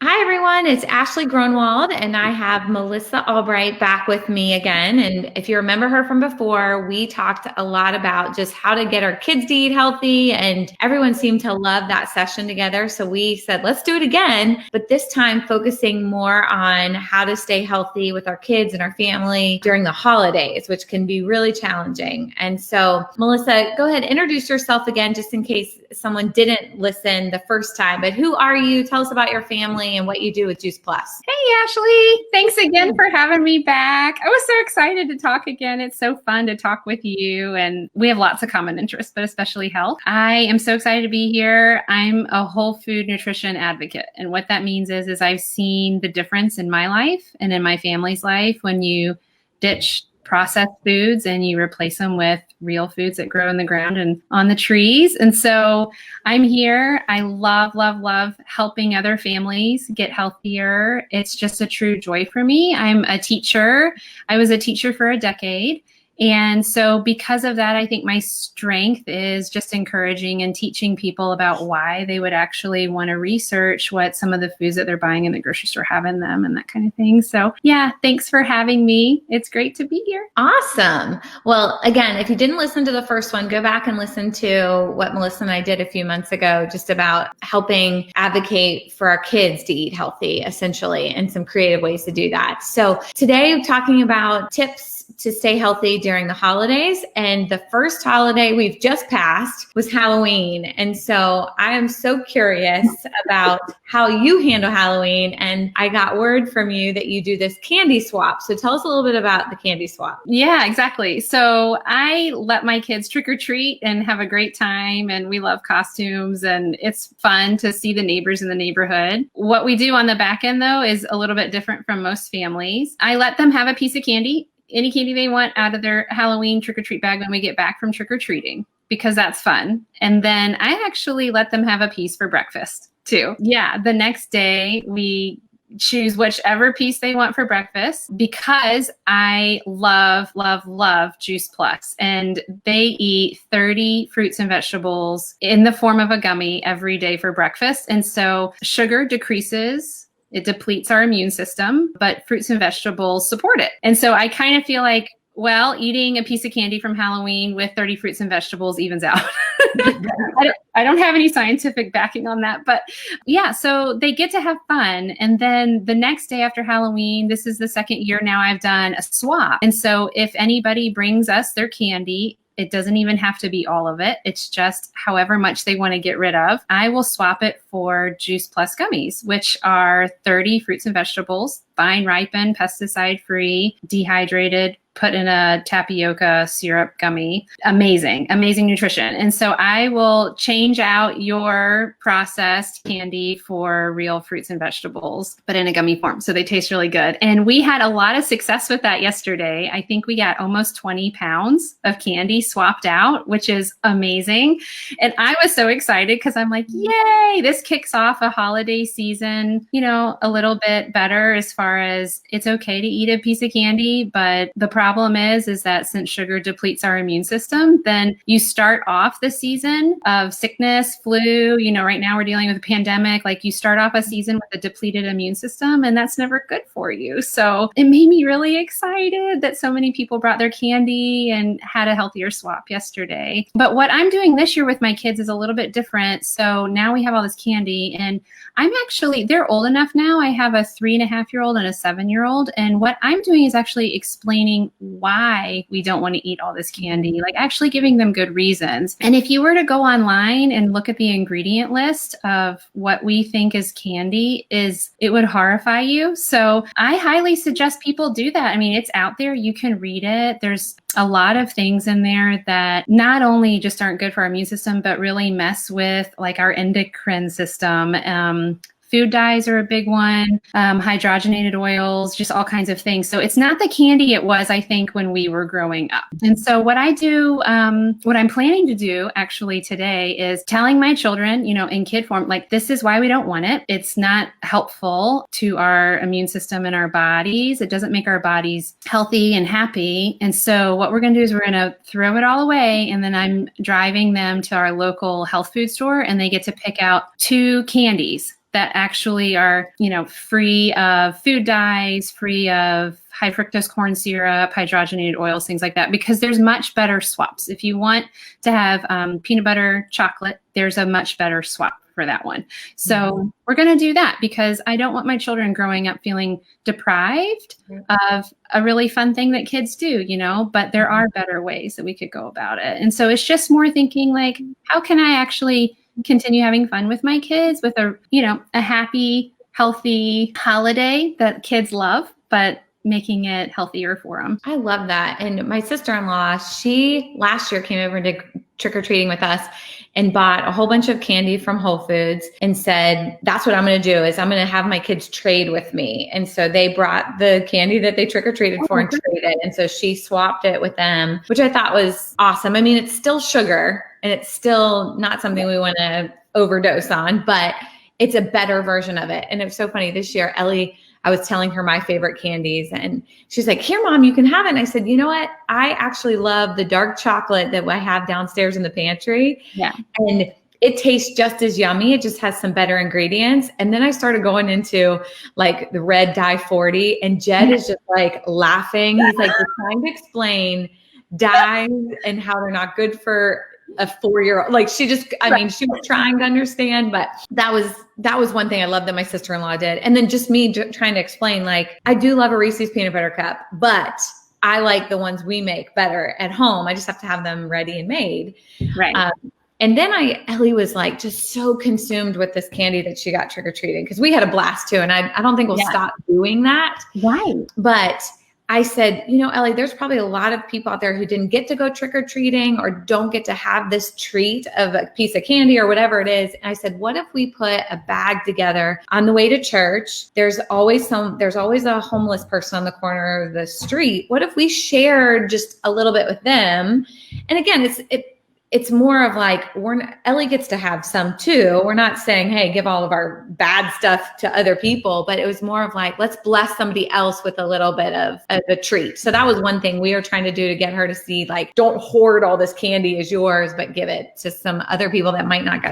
Hi, everyone. It's Ashley Gronewald, and I have Melissa Albright back with me again. And if you remember her from before, we talked a lot about just how to get our kids to eat healthy, and everyone seemed to love that session together. So we said, let's do it again, but this time focusing more on how to stay healthy with our kids and our family during the holidays, which can be really challenging. And so, Melissa, go ahead, introduce yourself again, just in case someone didn't listen the first time. But who are you? Tell us about your family and what you do with Juice Plus. Hey, Ashley. Thanks again for having me back. I was so excited to talk again. It's so fun to talk with you, and we have lots of common interests, but especially health. I am so excited to be here. I'm a whole food nutrition advocate. And what that means is I've seen the difference in my life and in my family's life when you ditch processed foods and you replace them with real foods that grow in the ground and on the trees. And so I'm here. I love, love, love helping other families get healthier. It's just a true joy for me. I'm a teacher. I was a teacher for a decade. And so because of that, I think my strength is just encouraging and teaching people about why they would actually want to research what some of the foods that they're buying in the grocery store have in them and that kind of thing. So yeah, thanks for having me. It's great to be here. Awesome. Well, again, if you didn't listen to the first one, go back and listen to what Melissa and I did a few months ago, just about helping advocate for our kids to eat healthy, essentially, and some creative ways to do that. So today we're talking about tips to stay healthy during the holidays. And the first holiday we've just passed was Halloween. And so I am so curious about how you handle Halloween. And I got word from you that you do this candy swap. So tell us a little bit about the candy swap. Yeah, exactly. So I let my kids trick or treat and have a great time. And we love costumes, and it's fun to see the neighbors in the neighborhood. What we do on the back end, though, is a little bit different from most families. I let them have a piece of candy, any candy they want, out of their Halloween trick-or-treat bag when we get back from trick-or-treating, because that's fun. And then I actually let them have a piece for breakfast too. Yeah, the next day we choose whichever piece they want for breakfast, because I love, love, love Juice Plus. And they eat 30 fruits and vegetables in the form of a gummy every day for breakfast. And so sugar decreases. It depletes our immune system, but fruits and vegetables support it. And so I kind of feel like, well, eating a piece of candy from Halloween with 30 fruits and vegetables evens out. I don't have any scientific backing on that, but yeah, so they get to have fun. And then the next day after Halloween, this is the second year now I've done a swap. And so if anybody brings us their candy, it doesn't even have to be all of it. It's just however much they want to get rid of. I will swap it for Juice Plus gummies, which are 30 fruits and vegetables, fine ripened, pesticide free, dehydrated, put in a tapioca syrup gummy. Amazing, amazing nutrition. And so I will change out your processed candy for real fruits and vegetables, but in a gummy form. So they taste really good. And we had a lot of success with that yesterday. I think we got almost 20 pounds of candy swapped out, which is amazing. And I was so excited because I'm like, yay, this kicks off a holiday season, a little bit better as far as it's okay to eat a piece of candy, but the problem is that since sugar depletes our immune system, then you start off the season of sickness, flu, right now we're dealing with a pandemic, like you start off a season with a depleted immune system, and that's never good for you. So it made me really excited that so many people brought their candy and had a healthier swap yesterday. But what I'm doing this year with my kids is a little bit different. So now we have all this candy, and they're old enough now. I have a 3.5-year-old and a 7-year-old. And what I'm doing is actually explaining why we don't want to eat all this candy, like actually giving them good reasons. And if you were to go online and look at the ingredient list of what we think is candy, it would horrify you. So I highly suggest people do that. I mean, it's out there. You can read it. There's a lot of things in there that not only just aren't good for our immune system, but really mess with like our endocrine system. Food dyes are a big one, hydrogenated oils, just all kinds of things. So it's not the candy it was, I think, when we were growing up. And so what I do, what I'm planning to do actually today is telling my children, in kid form, like, this is why we don't want it. It's not helpful to our immune system and our bodies. It doesn't make our bodies healthy and happy. And so what we're going to do is we're going to throw it all away. And then I'm driving them to our local health food store, and they get to pick out 2 candies that actually are, free of food dyes, free of high fructose corn syrup, hydrogenated oils, things like that, because there's much better swaps. If you want to have peanut butter chocolate, there's a much better swap for that one. So we're going to do that because I don't want my children growing up feeling deprived of a really fun thing that kids do, but there are better ways that we could go about it. And so it's just more thinking like, how can I actually continue having fun with my kids with a happy, healthy holiday that kids love, but making it healthier for them. I love that. And my sister-in-law, she last year came over and did trick-or-treating with us and bought a whole bunch of candy from Whole Foods and said, that's what I'm going to do is I'm going to have my kids trade with me. And so they brought the candy that they trick-or-treated for and traded. And so she swapped it with them, which I thought was awesome. I mean, it's still sugar and it's still not something we want to overdose on, but it's a better version of it. And it was so funny this year, Ellie, I was telling her my favorite candies and she's like, here, Mom, you can have it. And I said, you know what? I actually love the dark chocolate that I have downstairs in the pantry. Yeah. And it tastes just as yummy. It just has some better ingredients. And then I started going into like the red dye 40 and Jed is just like laughing. He's like, you're trying to explain dyes and how they're not good for a 4-year-old. Like she just, I mean, she was trying to understand, but that was one thing I love that my sister-in-law did. And then just me trying to explain, like, I do love a Reese's peanut butter cup, but I like the ones we make better at home. I just have to have them ready and made. Right. And then Ellie was like just so consumed with this candy that she got trick-or-treating because we had a blast too. And I don't think we'll stop doing that. Right. But I said, Ellie, there's probably a lot of people out there who didn't get to go trick-or-treating or don't get to have this treat of a piece of candy or whatever it is. And I said, what if we put a bag together on the way to church? There's always a homeless person on the corner of the street. What if we shared just a little bit with them? And again, it's more of like, Ellie gets to have some too. We're not saying, hey, give all of our bad stuff to other people, but it was more of like, let's bless somebody else with a little bit of a treat. So that was one thing we were trying to do to get her to see, like, don't hoard all this candy as yours, but give it to some other people that might not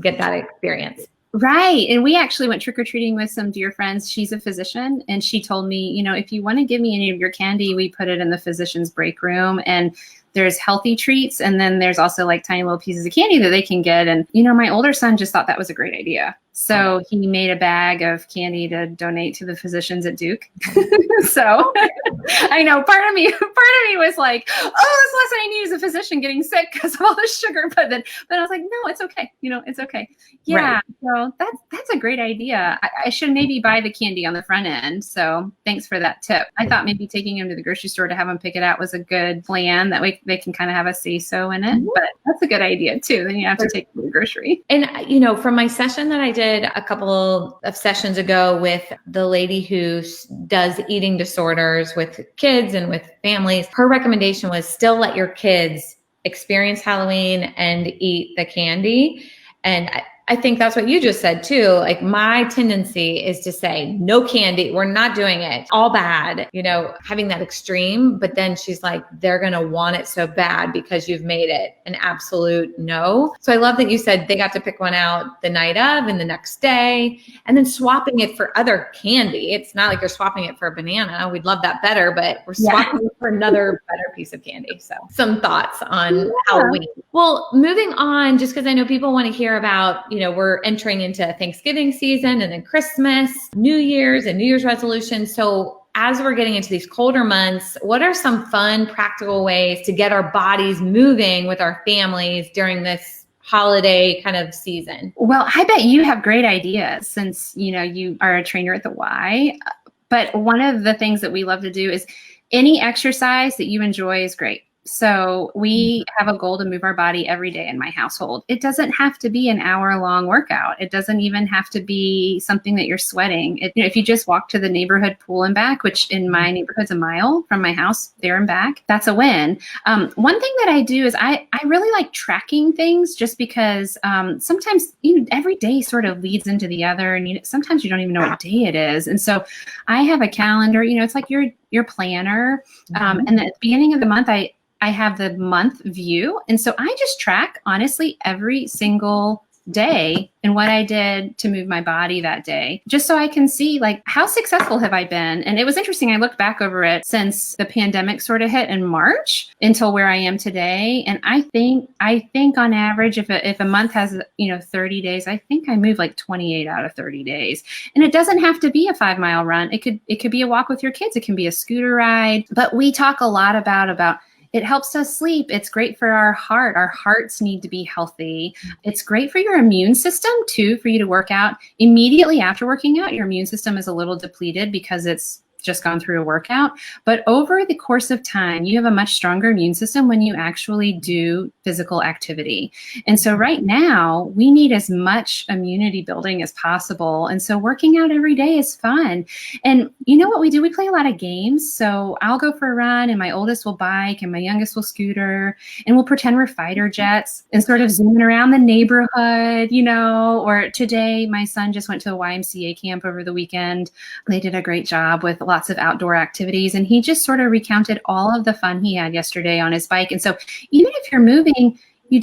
get that experience. Right. And we actually went trick-or-treating with some dear friends. She's a physician. And she told me, if you want to give me any of your candy, we put it in the physician's break room. And there's healthy treats. And then there's also like tiny little pieces of candy that they can get. And, my older son just thought that was a great idea. So he made a bag of candy to donate to the physicians at Duke. So I know part of me was like, oh, this lesson I need is a physician getting sick because of all the sugar. But I was like, no, it's okay. It's okay. Yeah. Right. So that's a great idea. I should maybe buy the candy on the front end. So thanks for that tip. I thought maybe taking him to the grocery store to have him pick it out was a good plan. That way they can kind of have a say-so in it. But that's a good idea too. Then you have to take them to the grocery. And, from my session that I did a couple of sessions ago with the lady who does eating disorders with kids and with families, her recommendation was still let your kids experience Halloween and eat the candy. And I think that's what you just said too. Like my tendency is to say, no candy, we're not doing it, all bad, having that extreme. But then she's like, they're going to want it so bad because you've made it an absolute no. So I love that you said they got to pick one out the night of and the next day and then swapping it for other candy. It's not like you're swapping it for a banana. We'd love that better, but we're swapping it for another better piece of candy. So some thoughts on Halloween. Well, moving on, just because I know people want to hear about, we're entering into Thanksgiving season and then Christmas, New Year's and New Year's resolutions. So as we're getting into these colder months, what are some fun, practical ways to get our bodies moving with our families during this holiday kind of season? Well, I bet you have great ideas since, you are a trainer at the Y. But one of the things that we love to do is any exercise that you enjoy is great. So we have a goal to move our body every day in my household. It doesn't have to be an hour-long workout. It doesn't even have to be something that you're sweating. If you just walk to the neighborhood pool and back, which in my neighborhood's a mile from my house there and back, that's a win. One thing that I do is I really like tracking things just because sometimes every day sort of leads into the other, and sometimes you don't even know what day it is. And so I have a calendar. It's like your planner. And at the beginning of the month, I have the month view. And so I just track, honestly, every single day and what I did to move my body that day, just so I can see like how successful have I been. And it was interesting. I looked back over it since the pandemic sort of hit in March until where I am today. And I think on average, if a month has, 30 days, I think I move like 28 out of 30 days. And it doesn't have to be a 5-mile run. It could be a walk with your kids. It can be a scooter ride. But we talk a lot about it helps us sleep. It's great for our heart. Our hearts need to be healthy. It's great for your immune system too, for you to work out. Immediately after working out, your immune system is a little depleted because it's just gone through a workout. But over the course of time, you have a much stronger immune system when you actually do physical activity. And so right now, we need as much immunity building as possible. And so working out every day is fun. And you know what we do? We play a lot of games. So I'll go for a run and my oldest will bike and my youngest will scooter, and we'll pretend we're fighter jets and sort of zooming around the neighborhood, or today my son just went to a YMCA camp over the weekend. They did a great job with lots of outdoor activities. And he just sort of recounted all of the fun he had yesterday on his bike. And so even if you're moving, it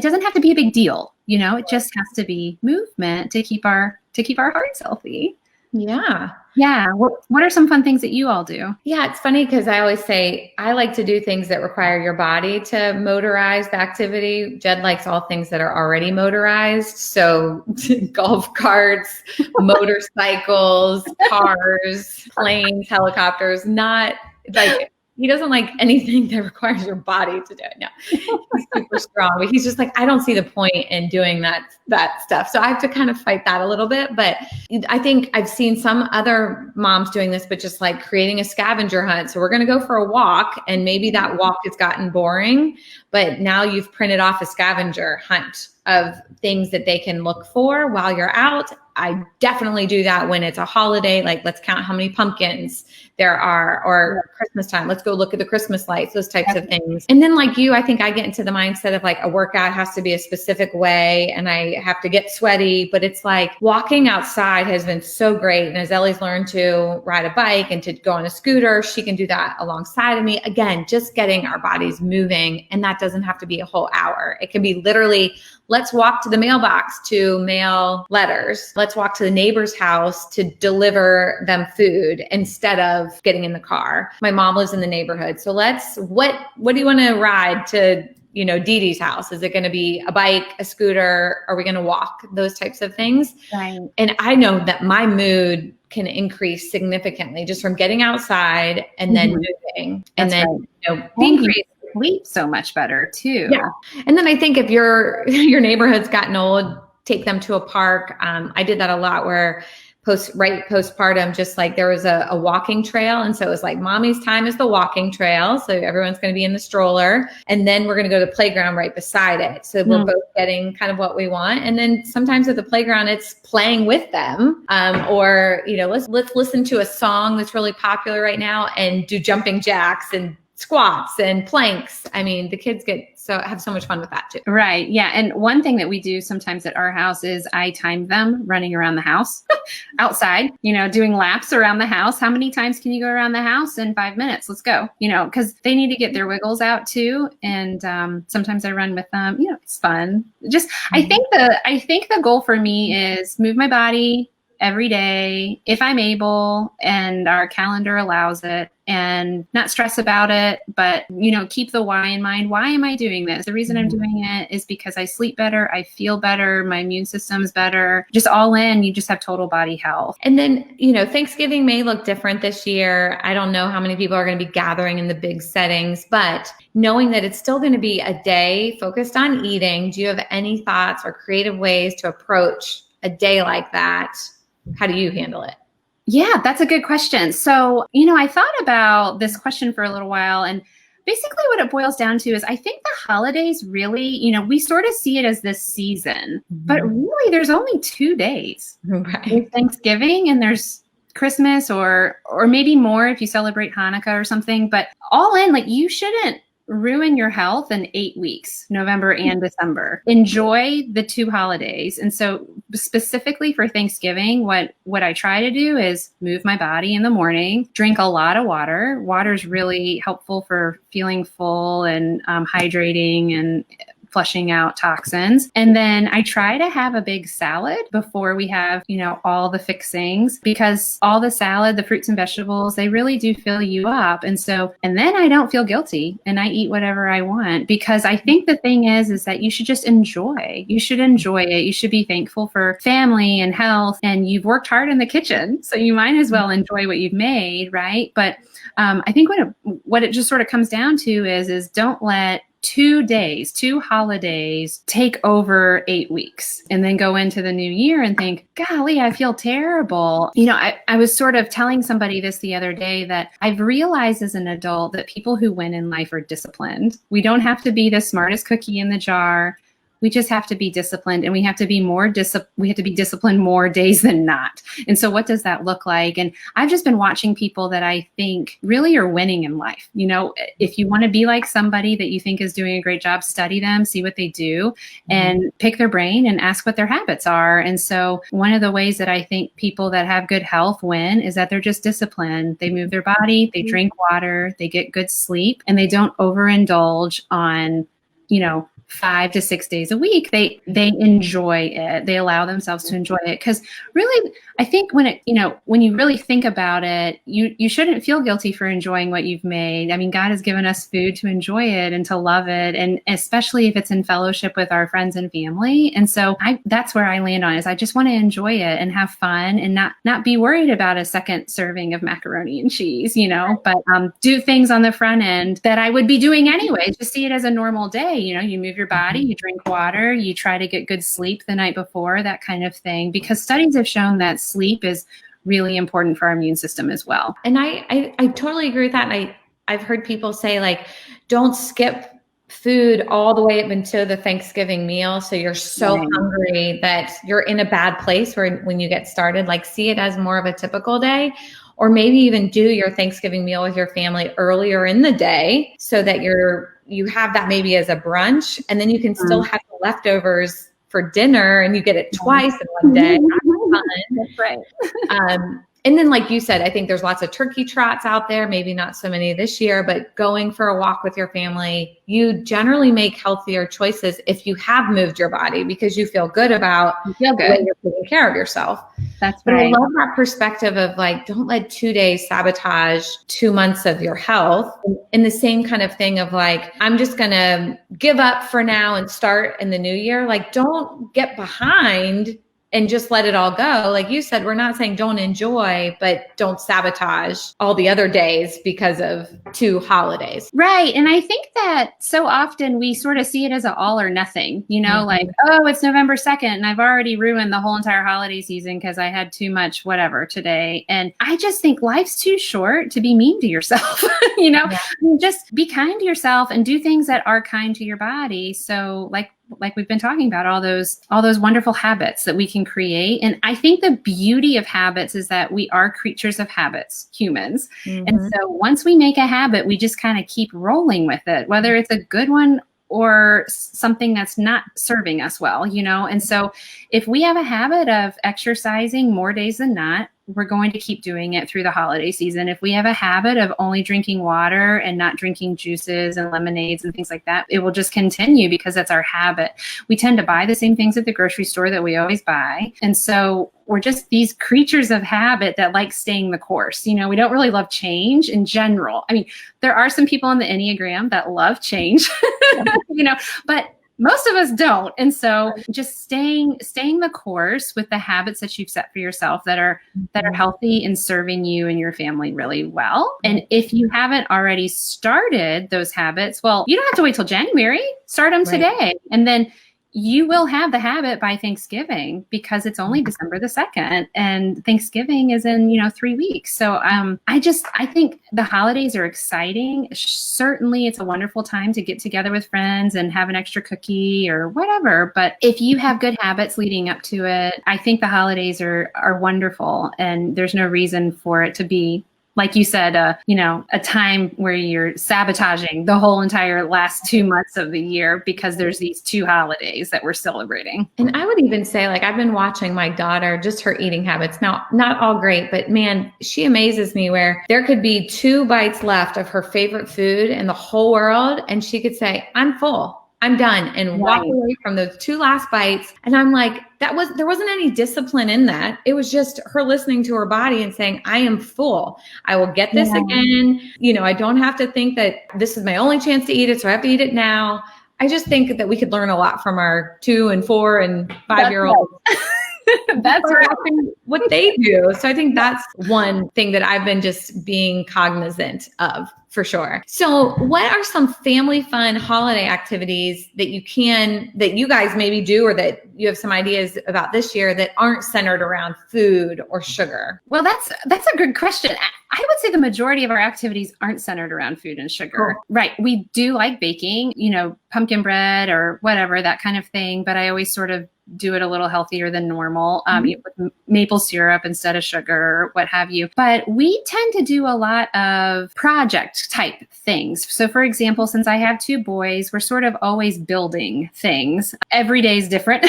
doesn't have to be a big deal. It just has to be movement to keep our hearts healthy. Yeah. Yeah. What are some fun things that you all do? Yeah, it's funny because I always say I like to do things that require your body to motorize the activity. Jed likes all things that are already motorized. So golf carts, motorcycles, cars, planes, helicopters, not like he doesn't like anything that requires your body to do it. No, he's super strong, but he's just like, I don't see the point in doing that stuff. So I have to kind of fight that a little bit. But I think I've seen some other moms doing this, but just like creating a scavenger hunt. So we're going to go for a walk, and maybe that walk has gotten boring, but now you've printed off a scavenger hunt of things that they can look for while you're out. I definitely do that when it's a holiday, like let's count how many pumpkins there are, or Christmas time. Let's go look at the Christmas lights, those types of things. And then like you, I think I get into the mindset of like a workout has to be a specific way and I have to get sweaty, but it's like walking outside has been so great. And as Ellie's learned to ride a bike and to go on a scooter, she can do that alongside of me. Again, just getting our bodies moving. And that doesn't have to be a whole hour. It can be literally, let's walk to the mailbox to mail letters. Let's walk to the neighbor's house to deliver them food instead of getting in the car. My mom lives in the neighborhood. So what do you want to ride to, Dee Dee's house? Is it going to be a bike, a scooter? Are we going to walk? Those types of things. Right. And I know that my mood can increase significantly just from getting outside and then moving and then, being creative. Sleep so much better too. Yeah. And then I think if your neighborhood's gotten old, take them to a park. I did that a lot where postpartum, just like there was a walking trail. And so it was like mommy's time is the walking trail. So everyone's going to be in the stroller, and then we're going to go to the playground right beside it. So we're both getting kind of what we want. And then sometimes at the playground, it's playing with them. Or, let's listen to a song that's really popular right now and do jumping jacks and squats and planks. I mean, the kids have so much fun with that too. Right. Yeah. And one thing that we do sometimes at our house is I time them running around the house outside, doing laps around the house. How many times can you go around the house in 5 minutes? Let's go, because they need to get their wiggles out too. And sometimes I run with them. It's fun. Just, I think the goal for me is move my body every day if I'm able and our calendar allows it, and not stress about it, but, keep the why in mind. Why am I doing this? The reason I'm doing it is because I sleep better. I feel better. My immune system's better. Just all in, you just have total body health. And then, Thanksgiving may look different this year. I don't know how many people are going to be gathering in the big settings, but knowing that it's still going to be a day focused on eating, do you have any thoughts or creative ways to approach a day like that? How do you handle it? Yeah, that's a good question. So, I thought about this question for a little while, and basically what it boils down to is I think the holidays really, we sort of see it as this season, but really there's only 2 days. Right. There's Thanksgiving and there's Christmas or maybe more if you celebrate Hanukkah or something, but all in, like, you shouldn't ruin your health in 8 weeks, November and December. Enjoy the 2 holidays. And so specifically for Thanksgiving, what I try to do is move my body in the morning, drink a lot of water. Water is really helpful for feeling full and hydrating and flushing out toxins. And then I try to have a big salad before we have, all the fixings, because all the salad, the fruits and vegetables, they really do fill you up. And then I don't feel guilty and I eat whatever I want, because I think the thing is that you should just enjoy. You should enjoy it. You should be thankful for family and health, and you've worked hard in the kitchen, so you might as well enjoy what you've made, right? But I think what it just sort of comes down to is don't let 2 holidays take over 8 weeks and then go into the new year and think, golly, I feel terrible. I was sort of telling somebody this the other day, that I've realized as an adult that people who win in life are disciplined. We don't have to be the smartest cookie in the jar. We just have to be disciplined, and we have to be disciplined more days than not. And so what does that look like? And I've just been watching people that I think really are winning in life. If you want to be like somebody that you think is doing a great job, study them, see what they do, and pick their brain and ask what their habits are. And so one of the ways that I think people that have good health win is that they're just disciplined. They move their body, they drink water, they get good sleep, and they don't overindulge on, 5 to 6 days a week. They enjoy it. They allow themselves to enjoy it. Because really, I think when you really think about it, you shouldn't feel guilty for enjoying what you've made. I mean, God has given us food to enjoy it and to love it. And especially if it's in fellowship with our friends and family. And so that's where I land on, is I just want to enjoy it and have fun and not be worried about a second serving of macaroni and cheese, but do things on the front end that I would be doing anyway. Just see it as a normal day. You move your body, you drink water, you try to get good sleep the night before, that kind of thing, because studies have shown that sleep is really important for our immune system as well. And I totally agree with that. And I've heard people say, like, don't skip food all the way up until the Thanksgiving meal. So you're so hungry that you're in a bad place when you get started. Like, see it as more of a typical day. Or maybe even do your Thanksgiving meal with your family earlier in the day, so that you have that maybe as a brunch, and then you can still have the leftovers for dinner, and you get it twice in one day. That's fun. That's right. And then, like you said, I think there's lots of turkey trots out there, maybe not so many this year, but going for a walk with your family, you generally make healthier choices if you have moved your body, because you feel good about the way you're taking care of yourself. That's but right. I love that perspective of, like, don't let 2 days sabotage 2 months of your health. And the same kind of thing of, like, I'm just going to give up for now and start in the new year. Like, don't get behind and just let it all go. Like you said, we're not saying don't enjoy, but don't sabotage all the other days because of 2 holidays. Right. And I think that so often we sort of see it as an all or nothing, like, oh, it's November 2nd and I've already ruined the whole entire holiday season because I had too much whatever today. And I just think life's too short to be mean to yourself, Just be kind to yourself and do things that are kind to your body. So like we've been talking about, all those wonderful habits that we can create. And I think the beauty of habits is that we are creatures of habits, humans. Mm-hmm. And so once we make a habit, we just kind of keep rolling with it, whether it's a good one or something that's not serving us well, And so if we have a habit of exercising more days than not, we're going to keep doing it through the holiday season. If we have a habit of only drinking water and not drinking juices and lemonades and things like that, it will just continue because that's our habit. We tend to buy the same things at the grocery store that we always buy. And so we're just these creatures of habit that like staying the course. We don't really love change in general. I mean, there are some people on the Enneagram that love change, but most of us don't. And so just staying the course with the habits that you've set for yourself that are healthy and serving you and your family really well. And if you haven't already started those habits, well, you don't have to wait till January. Start them today. And then you will have the habit by Thanksgiving, because it's only December the 2nd and Thanksgiving is in, 3 weeks. So I think the holidays are exciting. Certainly it's a wonderful time to get together with friends and have an extra cookie or whatever. But if you have good habits leading up to it, I think the holidays are wonderful, and there's no reason for it to be, like you said, a time where you're sabotaging the whole entire last 2 months of the year because there's these 2 holidays that we're celebrating. And I would even say, like, I've been watching my daughter, just her eating habits. Now, not all great, but man, she amazes me, where there could be 2 bites left of her favorite food in the whole world, and she could say, I'm full. I'm done, and walk away from those 2 last bites. And I'm like, there wasn't any discipline in that. It was just her listening to her body and saying, I am full. I will get this again. I don't have to think that this is my only chance to eat it, so I have to eat it now. I just think that we could learn a lot from our 2 and 4 and 5-year-olds. That's right. What they do. So I think that's one thing that I've been just being cognizant of, for sure. So what are some family fun holiday activities that you guys maybe do, or that you have some ideas about this year that aren't centered around food or sugar? Well, that's a good question. I would say the majority of our activities aren't centered around food and sugar. Cool. Right. We do like baking, pumpkin bread or whatever, that kind of thing. But I always sort of do it a little healthier than normal, with maple syrup instead of sugar, what have you. But we tend to do a lot of project type things. So for example, since I have 2 boys, we're sort of always building things. Every day is different.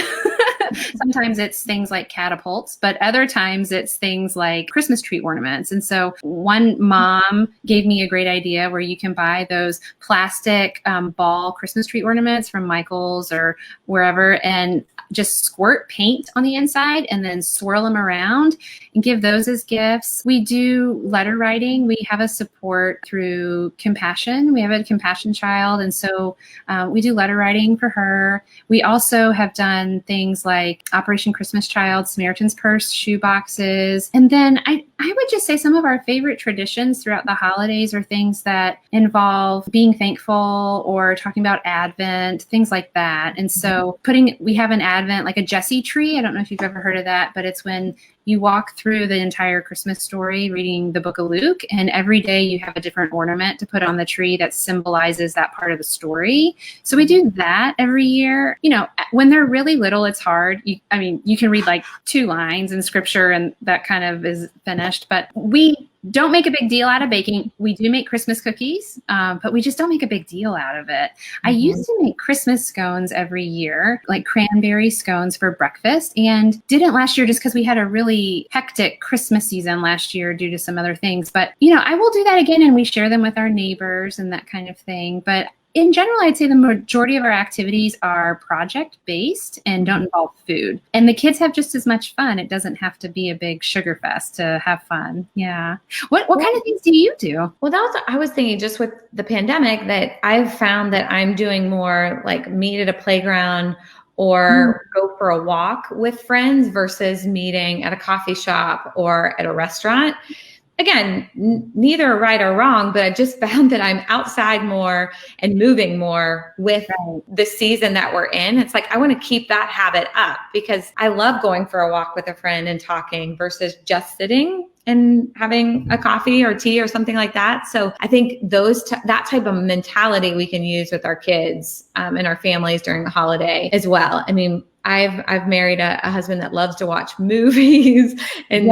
Sometimes it's things like catapults, but other times it's things like Christmas tree ornaments. And so one mom gave me a great idea where you can buy those plastic ball Christmas tree ornaments from Michael's or wherever, and just squirt paint on the inside and then swirl them around and give those as gifts. We do letter writing. We have a support through Compassion. We have a Compassion child. And so we do letter writing for her. We also have done things like Operation Christmas Child, Samaritan's Purse, shoe boxes. And then I would just say some of our favorite traditions throughout the holidays are things that involve being thankful or talking about Advent, things like that. And so we have an Advent, like a Jesse tree. I don't know if you've ever heard of that, but it's when you walk through the entire Christmas story reading the book of Luke, and every day you have a different ornament to put on the tree that symbolizes that part of the story. So we do that every year. When they're really little, it's hard. You can read like 2 lines in scripture and that kind of is finished, but we don't make a big deal out of baking. We do make Christmas cookies, but we just don't make a big deal out of it. I used to make Christmas scones every year, like cranberry scones for breakfast, and didn't last year just because we had a really hectic Christmas season last year due to some other things. But, I will do that again, and we share them with our neighbors and that kind of thing. But in general, I'd say the majority of our activities are project-based and don't involve food. And the kids have just as much fun. It doesn't have to be a big sugar fest to have fun. Yeah. What kind of things do you do? Well, I was thinking just with the pandemic that I've found that I'm doing more like meet at a playground or go for a walk with friends versus meeting at a coffee shop or at a restaurant. Again, neither right or wrong, but I just found that I'm outside more and moving more with the season that we're in. It's like, I want to keep that habit up because I love going for a walk with a friend and talking versus just sitting and having a coffee or tea or something like that. So I think that type of mentality we can use with our kids and our families during the holiday as well. I mean, I've married a husband that loves to watch movies and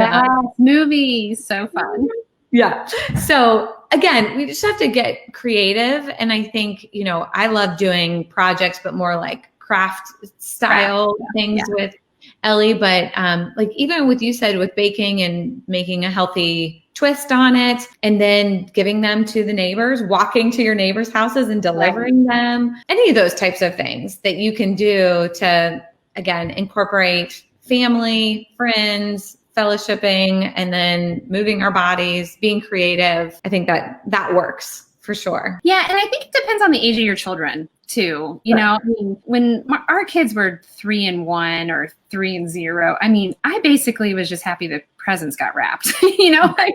movies, so fun. Yeah. So again, we just have to get creative. And I think, I love doing projects, but more like craft style things with Ellie. But like even with you said with baking and making a healthy twist on it and then giving them to the neighbors, walking to your neighbors' houses and delivering them, any of those types of things that you can do to, again, incorporate family, friends, fellowshipping, and then moving our bodies, being creative. I think that works for sure. Yeah. And I think it depends on the age of your children too. When our kids were 3 and 1 or 3 and 0, I basically was just happy the presents got wrapped, I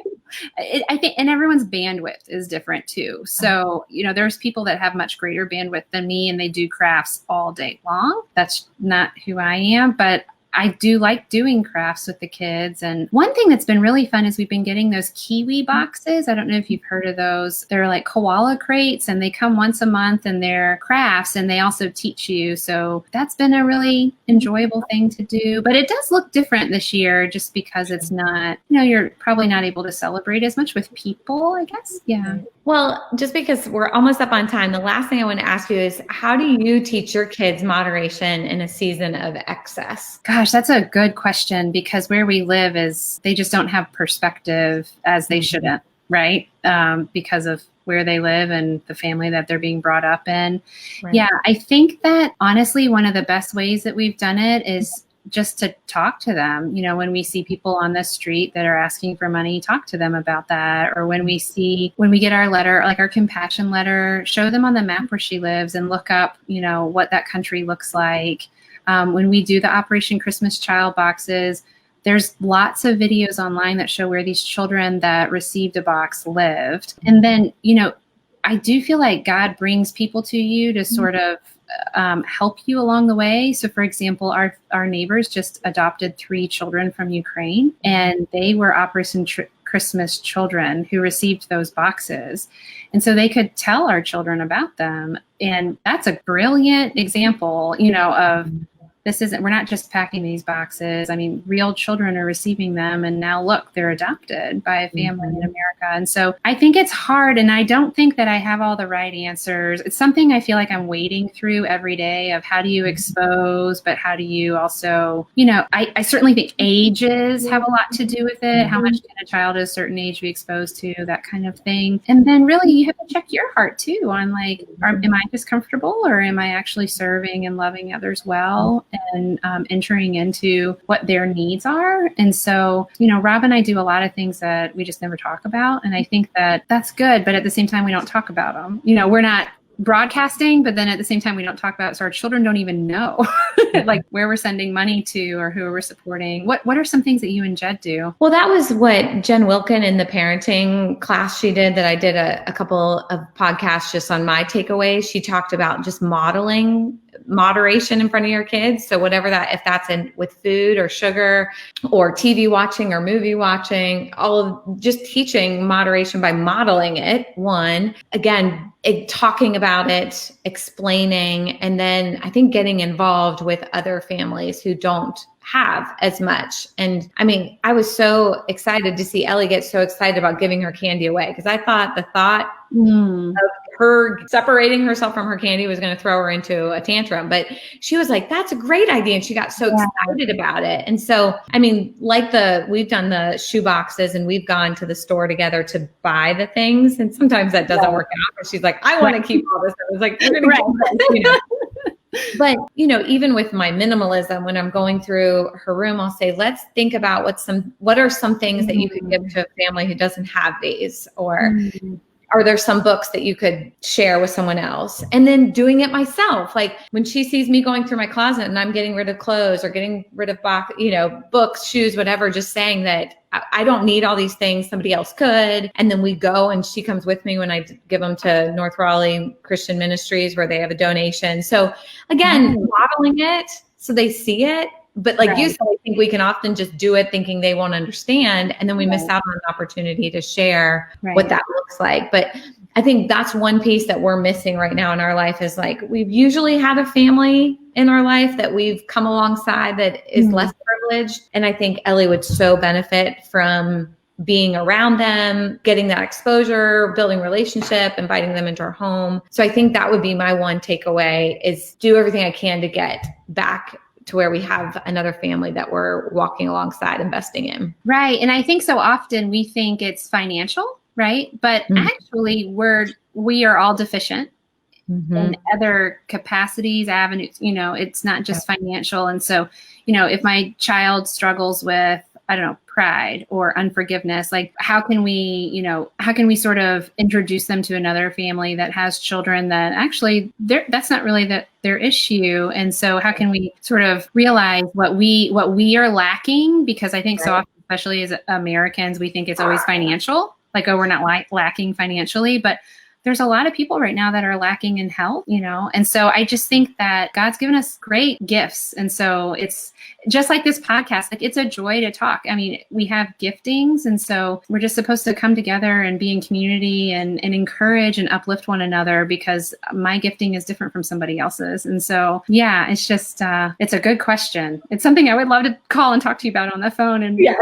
think, and everyone's bandwidth is different too. So, there's people that have much greater bandwidth than me and they do crafts all day long. That's not who I am, but I do like doing crafts with the kids. And one thing that's been really fun is we've been getting those kiwi boxes. I don't know if you've heard of those. They're like koala crates and they come once a month and they're crafts and they also teach you. So that's been a really enjoyable thing to do. But it does look different this year just because it's not, you're probably not able to celebrate as much with people, I guess. Yeah. Well, just because we're almost up on time, the last thing I want to ask you is how do you teach your kids moderation in a season of excess? Gosh, that's a good question because where we live is they just don't have perspective as they shouldn't, right? Because of where they live and the family that they're being brought up in. Right. Yeah, I think that honestly, one of the best ways that we've done it is just to talk to them. You know, when we see people on the street that are asking for money, talk to them about that. Or when we get our letter, like our compassion letter, show them on the map where she lives and look up, you know, what that country looks like. When we do the Operation Christmas Child boxes, there's lots of videos online that show where these children that received a box lived. And then, you know, I do feel like God brings people to you to sort of help you along the way. So for example, our neighbors just adopted 3 children from Ukraine, and they were Operation Christmas children who received those boxes. And so they could tell our children about them. And that's a brilliant example, you know, of we're not just packing these boxes. I mean, real children are receiving them. And now look, they're adopted by a family in America. And so I think it's hard. And I don't think that I have all the right answers. It's something I feel like I'm wading through every day of how do you expose, but how do you also, you know, I certainly think ages have a lot to do with it. How much can a child at a certain age be exposed to, that kind of thing. And then really you have to check your heart too on like, am I just comfortable, or am I actually serving and loving others well? And entering into what their needs are. And so, you know, Rob and I do a lot of things that we just never talk about. And I think that that's good. But at the same time, we don't talk about them. You know, we're not broadcasting, but then at the same time, we don't talk about it. So our children don't even know like where we're sending money to or who we're supporting. What are some things that you and Jed do? Well, that was what Jen Wilkin in the parenting class she did that I did a couple of podcasts just on my takeaways. She talked about just modeling moderation in front of your kids. So whatever that, if that's in with food or sugar or TV watching or movie watching, all of just teaching moderation by modeling it. One, again, talking about it, explaining, and then I think getting involved with other families who don't have as much. And I mean, I was so excited to see Ellie get so excited about giving her candy away, because I thought the thought of her separating herself from her candy was going to throw her into a tantrum. But she was like, that's a great idea. And she got so excited about it. And so, I mean, like we've done the shoe boxes and we've gone to the store together to buy the things. And sometimes that doesn't work out. But she's like, I want to keep all this. I was like, you're going to keep this, you know. But, you know, even with my minimalism, when I'm going through her room, I'll say, let's think about what are some things that you could give to a family who doesn't have these, or are there some books that you could share with someone else? And then doing it myself. Like when she sees me going through my closet and I'm getting rid of clothes or getting rid of books, shoes, whatever, just saying that I don't need all these things. Somebody else could. And then we go and she comes with me when I give them to North Raleigh Christian Ministries where they have a donation. So again, modeling it so they see it. But like you said, I think we can often just do it thinking they won't understand. And then we miss out on an opportunity to share what that looks like. But I think that's one piece that we're missing right now in our life is like, we've usually had a family in our life that we've come alongside that is less privileged. And I think Ellie would so benefit from being around them, getting that exposure, building relationship, inviting them into our home. So I think that would be my one takeaway is do everything I can to get back to where we have another family that we're walking alongside, investing in. Right. And I think so often we think it's financial, right? But actually we are all deficient in other capacities, avenues, you know, it's not just financial. And so, you know, if my child struggles with, I don't know, pride or unforgiveness, like how can we sort of introduce them to another family that has children that actually that's not really their issue. And so how can we sort of realize what we are lacking? Because I think so often, especially as Americans, we think it's always financial, like, oh, we're not lacking financially, but there's a lot of people right now that are lacking in health, you know? And so I just think that God's given us great gifts. And so it's just like this podcast, like it's a joy to talk. I mean, we have giftings. And so we're just supposed to come together and be in community and encourage and uplift one another because my gifting is different from somebody else's. And so, yeah, it's just, it's a good question. It's something I would love to call and talk to you about on the phone. And yes.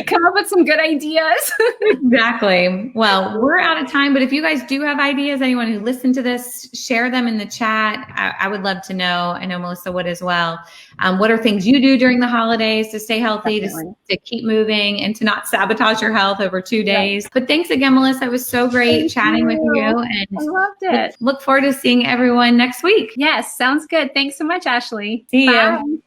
come up with some good ideas. Exactly. Well, we're out of time, but if you guys do have ideas, anyone who listened to this, share them in the chat. I would love to know. I know Melissa would as well. What are things you do during the holidays to stay healthy, to keep moving, and to not sabotage your health over 2 days? But thanks again, Melissa. It was so great chatting with you. And I loved it. Look forward to seeing everyone next week. Yes, sounds good. Thanks so much, Ashley. See Bye. you.